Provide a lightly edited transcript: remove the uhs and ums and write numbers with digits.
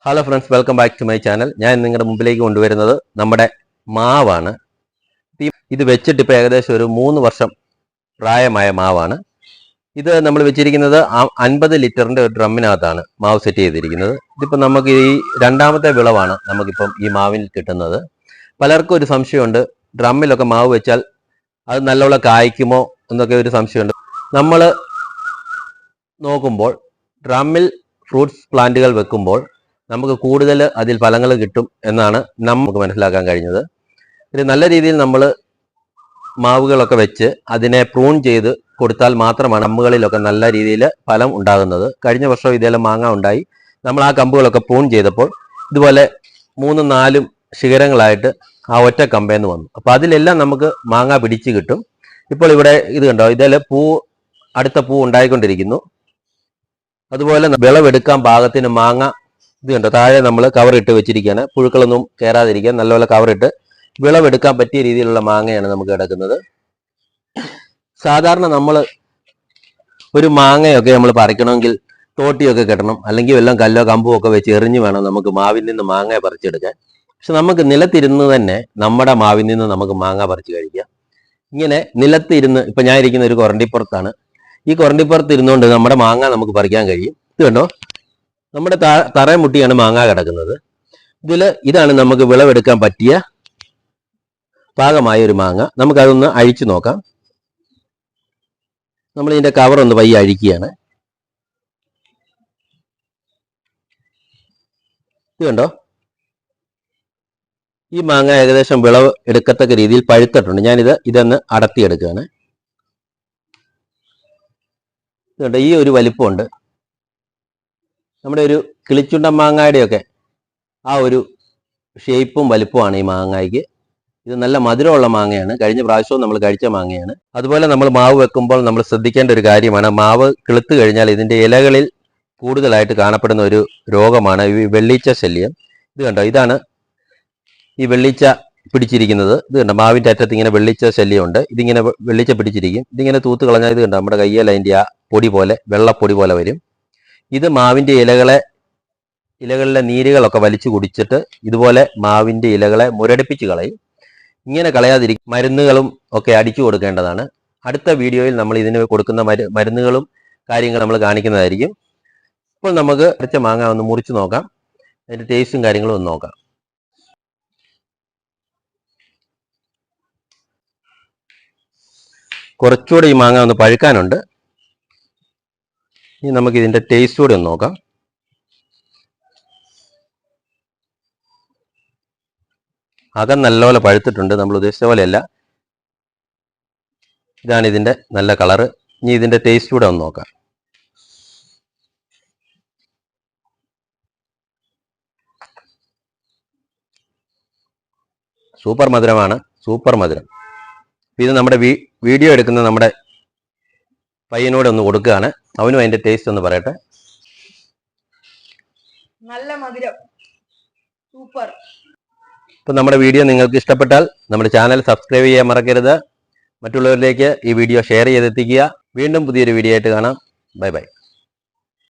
Hello friends, welcome back to my channel. ഞാൻ നിങ്ങളുടെ മുമ്പിലേക്ക് കൊണ്ടുവരുന്നത് നമ്മുടെ മാവാണ്. ഇത് വെച്ചിട്ട് ഇപ്പോൾ ഏകദേശം ഒരു 3 വർഷം പ്രായമായ മാവാണ്. ഇത് നമ്മൾ വെച്ചിരിക്കുന്നത് 50 ലിറ്ററിൻ്റെ ഒരു ഡ്രമ്മിനകത്താണ് മാവ് സെറ്റ് ചെയ്തിരിക്കുന്നത്. ഇതിപ്പോൾ നമുക്ക് ഈ രണ്ടാമത്തെ വിളവാണ് നമുക്കിപ്പം ഈ മാവിൽ കിട്ടുന്നത്. പലർക്കും ഒരു സംശയമുണ്ട്, ഡ്രമ്മിലൊക്കെ മാവ് വെച്ചാൽ അത് നല്ലോണം കായ്ക്കുമോ എന്നൊക്കെ ഒരു സംശയമുണ്ട്. നമ്മൾ നോക്കുമ്പോൾ ഡ്രമ്മിൽ ഫ്രൂട്ട്സ് പ്ലാന്റുകൾ വെക്കുമ്പോൾ നമുക്ക് കൂടുതൽ അതിൽ ഫലങ്ങൾ കിട്ടും എന്നാണ് നമുക്ക് മനസ്സിലാക്കാൻ കഴിഞ്ഞത്. ഒരു നല്ല രീതിയിൽ നമ്മൾ മാവുകളൊക്കെ വെച്ച് അതിനെ പ്രൂൺ ചെയ്ത് കൊടുത്താൽ മാത്രമാണ് കമ്പുകളിലൊക്കെ നല്ല രീതിയിൽ ഫലം ഉണ്ടാകുന്നത്. കഴിഞ്ഞ വർഷം ഇതേപോലെ മാങ്ങ ഉണ്ടായി. നമ്മൾ ആ കമ്പുകളൊക്കെ പ്രൂൺ ചെയ്തപ്പോൾ ഇതുപോലെ 3-4 ശിഖരങ്ങളായിട്ട് ആ ഒറ്റ കമ്പേന്ന് വന്നു. അപ്പോൾ അതിലെല്ലാം നമുക്ക് മാങ്ങ പിടിച്ച് കിട്ടും. ഇപ്പോൾ ഇവിടെ ഇത് കണ്ടോ, ഇതേലെ അടുത്ത പൂ ഉണ്ടായിക്കൊണ്ടിരിക്കുന്നു. അതുപോലെ വിളവെടുക്കാൻ പാകത്തിന് മാങ്ങ ഇത് കണ്ടോ, താഴെ നമ്മൾ കവറിട്ട് വെച്ചിരിക്കുകയാണ്. പുഴുക്കളൊന്നും കയറാതിരിക്കാൻ നല്ലപോലെ കവറിട്ട് വിളവെടുക്കാൻ പറ്റിയ രീതിയിലുള്ള മാങ്ങയാണ് നമുക്ക് കിടക്കുന്നത്. സാധാരണ നമ്മൾ ഒരു മാങ്ങയൊക്കെ നമ്മൾ പറിക്കണമെങ്കിൽ തോട്ടിയൊക്കെ കെട്ടണം, അല്ലെങ്കിൽ വല്ലതും കല്ലോ കമ്പോ ഒക്കെ വെച്ച് എറിഞ്ഞ് വേണം നമുക്ക് മാവിൽ നിന്ന് മാങ്ങ പറിച്ചെടുക്കാൻ. പക്ഷെ നമുക്ക് നിലത്തിരുന്ന് തന്നെ നമ്മുടെ മാവിൽ നിന്ന് നമുക്ക് മാങ്ങ പറിച്ച് കഴിക്കാം. ഇങ്ങനെ നിലത്തിരുന്ന്, ഇപ്പം ഞാൻ ഇരിക്കുന്ന ഒരു കൊരണ്ടിപ്പുറത്താണ്. ഈ കൊരണ്ടിപ്പുറത്ത് ഇരുന്നുകൊണ്ട് നമ്മുടെ മാങ്ങ നമുക്ക് പറിക്കാൻ കഴിയും. ഇത് കണ്ടോ, നമ്മുടെ തറയെ മുട്ടിയാണ് മാങ്ങ കിടക്കുന്നത്. ഇതാണ് നമുക്ക് വിളവെടുക്കാൻ പറ്റിയ പാകമായ ഒരു മാങ്ങ. നമുക്കതൊന്ന് അഴിച്ചു നോക്കാം. നമ്മൾ ഇതിന്റെ കവർ ഒന്ന് പയ്യെ അഴിക്കുകയാണ്. ഇത് കണ്ടോ, ഈ മാങ്ങ ഏകദേശം വിളവ് എടുക്കത്തക്ക രീതിയിൽ പഴുത്തിട്ടുണ്ട്. ഇതൊന്ന് അടർത്തിയെടുക്കുകയാണ്. ഇത് കണ്ടോ, ഈ ഒരു വലിപ്പമുണ്ട്. നമ്മുടെ ഒരു കിളിച്ചുണ്ടൻ മാങ്ങയുടെയൊക്കെ ആ ഒരു ഷേപ്പും വലിപ്പമാണ് ഈ മാങ്ങയ്ക്ക്. ഇത് നല്ല മധുരമുള്ള മാങ്ങയാണ്. കഴിഞ്ഞ പ്രാവശ്യവും നമ്മൾ കഴിച്ച മാങ്ങയാണ്. അതുപോലെ നമ്മൾ മാവ് വെക്കുമ്പോൾ നമ്മൾ ശ്രദ്ധിക്കേണ്ട ഒരു കാര്യമാണ്, മാവ് കിളുത്ത് കഴിഞ്ഞാൽ ഇതിൻ്റെ ഇലകളിൽ കൂടുതലായിട്ട് കാണപ്പെടുന്ന ഒരു രോഗമാണ് ഈ വെള്ളീച്ച ശല്യം. ഇത് കണ്ടോ, ഇതാണ് ഈ വെള്ളീച്ച പിടിച്ചിരിക്കുന്നത്. ഇത് കണ്ടോ, മാവിൻ്റെ അറ്റത്ത് ഇങ്ങനെ വെള്ളീച്ച ശല്യമുണ്ട്. ഇതിങ്ങനെ വെള്ളീച്ച പിടിച്ചിരിക്കും. ഇതിങ്ങനെ തൂത്ത് കളഞ്ഞാൽ ഇത് കണ്ടോ, നമ്മുടെ കയ്യിൽ അതിൻ്റെ ആ പൊടി പോലെ, വെള്ളപ്പൊടി പോലെ വരും. ഇത് മാവിൻ്റെ ഇലകളിലെ നീരുകളൊക്കെ വലിച്ചു കുടിച്ചിട്ട് ഇതുപോലെ മാവിൻ്റെ ഇലകളെ മുരടിപ്പിച്ച് കളയും. ഇങ്ങനെ കളയാതിരിക്കും മരുന്നുകളും ഒക്കെ അടിച്ചു കൊടുക്കേണ്ടതാണ്. അടുത്ത വീഡിയോയിൽ നമ്മൾ ഇതിന് കൊടുക്കുന്ന മരുന്നുകളും കാര്യങ്ങളും നമ്മൾ കാണിക്കുന്നതായിരിക്കും. ഇപ്പോൾ നമുക്ക് അരച്ച മാങ്ങ ഒന്ന് മുറിച്ച് നോക്കാം, അതിൻ്റെ ടേസ്റ്റും കാര്യങ്ങളും ഒന്ന് നോക്കാം. കുറച്ചുകൂടെ ഈ മാങ്ങ ഒന്ന് പഴുക്കാനുണ്ട്. ഇനി നമുക്ക് ഇതിൻ്റെ ടേസ്റ്റ് കൂടി ഒന്ന് നോക്കാം. അകം നല്ലപോലെ പഴുത്തിട്ടുണ്ട്, നമ്മൾ ഉദ്ദേശിച്ച പോലെയല്ല. ഇതാണ് ഇതിൻ്റെ നല്ല കളറ്. ഇനി ഇതിൻ്റെ ടേസ്റ്റ് കൂടെ ഒന്ന് നോക്കാം. സൂപ്പർ മധുരമാണ്, സൂപ്പർ മധുരം. ഇത് നമ്മുടെ വീഡിയോ എടുക്കുന്ന നമ്മുടെ പയ്യനോട് ഒന്ന് കൊടുക്കുകയാണ്. അവനും അതിന്റെ ടേസ്റ്റ് ഒന്ന് പറയട്ടെ. നല്ല മധുരം, സൂപ്പർ. ഇപ്പൊ നമ്മുടെ വീഡിയോ നിങ്ങൾക്ക് ഇഷ്ടപ്പെട്ടാൽ നമ്മുടെ ചാനൽ സബ്സ്ക്രൈബ് ചെയ്യാൻ മറക്കരുത്. മറ്റുള്ളവരിലേക്ക് ഈ വീഡിയോ ഷെയർ ചെയ്തെത്തിക്കുക. വീണ്ടും പുതിയൊരു വീഡിയോ ആയിട്ട് കാണാം. Bye bye.